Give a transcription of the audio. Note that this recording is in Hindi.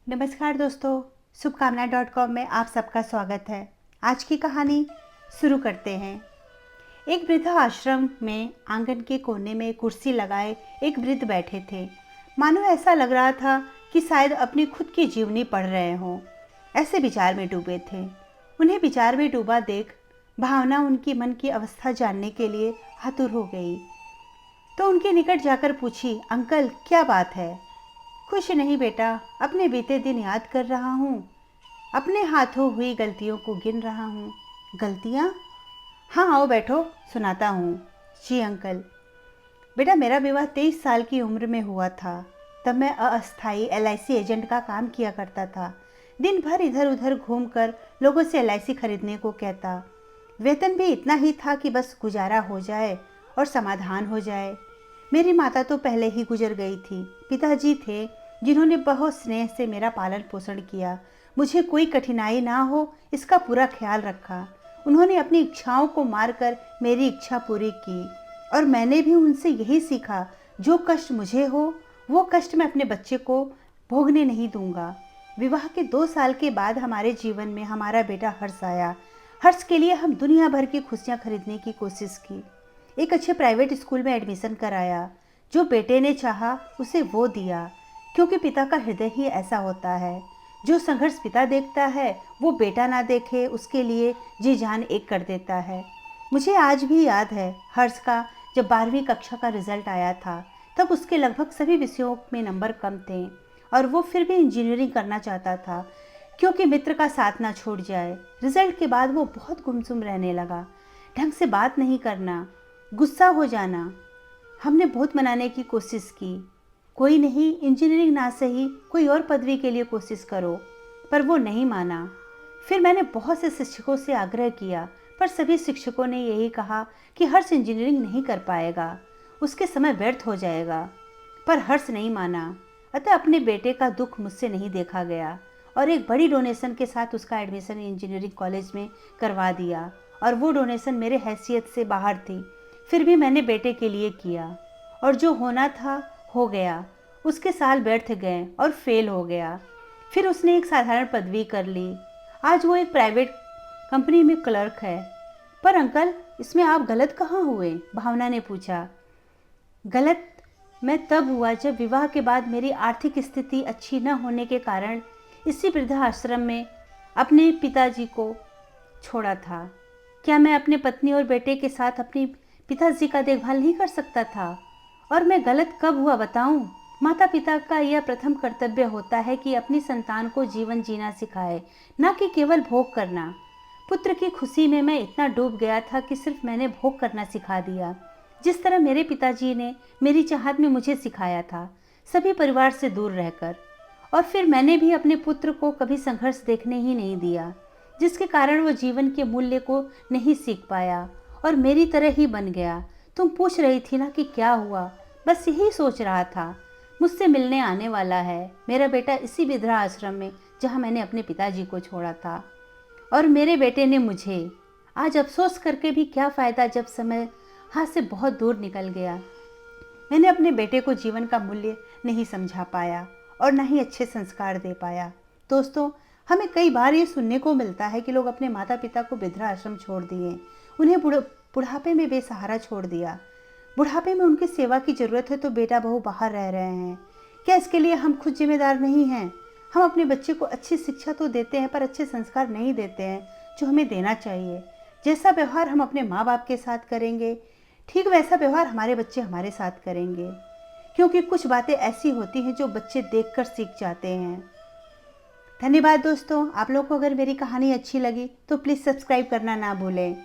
नमस्कार दोस्तों, शुभकामना.com में आप सबका स्वागत है। आज की कहानी शुरू करते हैं। एक वृद्धा आश्रम में आंगन के कोने में कुर्सी लगाए एक वृद्ध बैठे थे। मानो ऐसा लग रहा था कि शायद अपनी खुद की जीवनी पढ़ रहे हों। ऐसे विचार में डूबे थे। उन्हें विचार में डूबा देख भावना उनकी मन की अवस्था जानने के लिए आतुर हो गई। तो उनके निकट जाकर पूछी, अंकल क्या बात है? खुश नहीं बेटा, अपने बीते दिन याद कर रहा हूँ। अपने हाथों हुई गलतियों को गिन रहा हूँ। गलतियाँ? हाँ आओ बैठो, सुनाता हूँ। जी अंकल। बेटा, मेरा विवाह 23 साल की उम्र में हुआ था। तब मैं अस्थायी LIC एजेंट का काम किया करता था। दिन भर इधर उधर घूमकर लोगों से LIC खरीदने को कहता। वेतन भी इतना ही था कि बस गुजारा हो जाए और समाधान हो जाए। मेरी माता तो पहले ही गुजर गई थी। पिताजी थे जिन्होंने बहुत स्नेह से मेरा पालन पोषण किया। मुझे कोई कठिनाई ना हो इसका पूरा ख्याल रखा। उन्होंने अपनी इच्छाओं को मारकर मेरी इच्छा पूरी की और मैंने भी उनसे यही सीखा, जो कष्ट मुझे हो वो कष्ट मैं अपने बच्चे को भोगने नहीं दूंगा। विवाह के 2 साल के बाद हमारे जीवन में हमारा बेटा हर्ष आया। हर्ष के लिए हम दुनिया भर की खुशियाँ खरीदने की कोशिश की। एक अच्छे प्राइवेट स्कूल में एडमिशन कराया। जो बेटे ने चाहा उसे वो दिया, क्योंकि पिता का हृदय ही ऐसा होता है। जो संघर्ष पिता देखता है वो बेटा ना देखे उसके लिए जी जान एक कर देता है। मुझे आज भी याद है हर्ष का जब 12वीं कक्षा का रिजल्ट आया था, तब उसके लगभग सभी विषयों में नंबर कम थे और वो फिर भी इंजीनियरिंग करना चाहता था, क्योंकि मित्र का साथ ना छूट जाए। रिजल्ट के बाद वो बहुत गुमसुम रहने लगा। ढंग से बात नहीं करना, गुस्सा हो जाना। हमने बहुत मनाने की कोशिश की। कोई नहीं, इंजीनियरिंग ना सही कोई और पदवी के लिए कोशिश करो, पर वो नहीं माना। फिर मैंने बहुत से शिक्षकों से आग्रह किया, पर सभी शिक्षकों ने यही कहा कि हर्ष इंजीनियरिंग नहीं कर पाएगा, उसके समय व्यर्थ हो जाएगा। पर हर्ष नहीं माना। अतः अपने बेटे का दुख मुझसे नहीं देखा गया और एक बड़ी डोनेशन के साथ उसका एडमिशन इंजीनियरिंग कॉलेज में करवा दिया। और वो डोनेशन मेरे हैसियत से बाहर थी, फिर भी मैंने बेटे के लिए किया और जो होना था हो गया। उसके साल व्यर्थ गए और फेल हो गया। फिर उसने एक साधारण पदवी कर ली। आज वो एक प्राइवेट कंपनी में क्लर्क है। पर अंकल, इसमें आप गलत कहाँ हुए? भावना ने पूछा। गलत मैं तब हुआ जब विवाह के बाद मेरी आर्थिक स्थिति अच्छी न होने के कारण इसी वृद्धाश्रम में अपने पिताजी को छोड़ा था। क्या मैं अपने पत्नी और बेटे के साथ अपनी पिताजी का देखभाल नहीं कर सकता था? और मैं गलत कब हुआ बताऊं? माता पिता का यह प्रथम कर्तव्य होता है कि अपनी संतान को जीवन जीना सिखाए, न कि केवल भोग करना। पुत्र की खुशी में मैं इतना डूब गया था कि सिर्फ मैंने भोग करना सिखा दिया, जिस तरह मेरे पिताजी ने मेरी चाहत में मुझे सिखाया था, सभी परिवार से दूर रहकर। और फिर मैंने भी अपने पुत्र को कभी संघर्ष देखने ही नहीं दिया, जिसके कारण वो जीवन के मूल्य को नहीं सीख पाया और मेरी तरह ही बन गया। तुम पूछ रही थी ना कि क्या हुआ? बस यही सोच रहा था। मुझसे मिलने आने वाला है मेरा बेटा इसी वृद्धा आश्रम में जहाँ मैंने अपने पिताजी को छोड़ा था। और मेरे बेटे ने मुझे। आज अफसोस करके भी क्या फ़ायदा जब समय हाथ से बहुत दूर निकल गया। मैंने अपने बेटे को जीवन का मूल्य नहीं समझा पाया और न ही अच्छे संस्कार दे पाया। दोस्तों, हमें कई बार ये सुनने को मिलता है कि लोग अपने माता पिता को वृद्धाश्रम छोड़ दिए, उन्हें बुढ़ापे में बेसहारा छोड़ दिया। बुढ़ापे में उनकी सेवा की ज़रूरत है तो बेटा बहू बाहर रह रहे हैं। क्या इसके लिए हम खुद जिम्मेदार नहीं हैं? हम अपने बच्चे को अच्छी शिक्षा तो देते हैं पर अच्छे संस्कार नहीं देते हैं जो हमें देना चाहिए। जैसा व्यवहार हम अपने माँ बाप के साथ करेंगे, ठीक वैसा व्यवहार हमारे बच्चे हमारे साथ करेंगे, क्योंकि कुछ बातें ऐसी होती हैं जो बच्चे देखकर सीख जाते हैं। धन्यवाद दोस्तों। आप लोगों को अगर मेरी कहानी अच्छी लगी तो प्लीज़ सब्सक्राइब करना ना भूलें।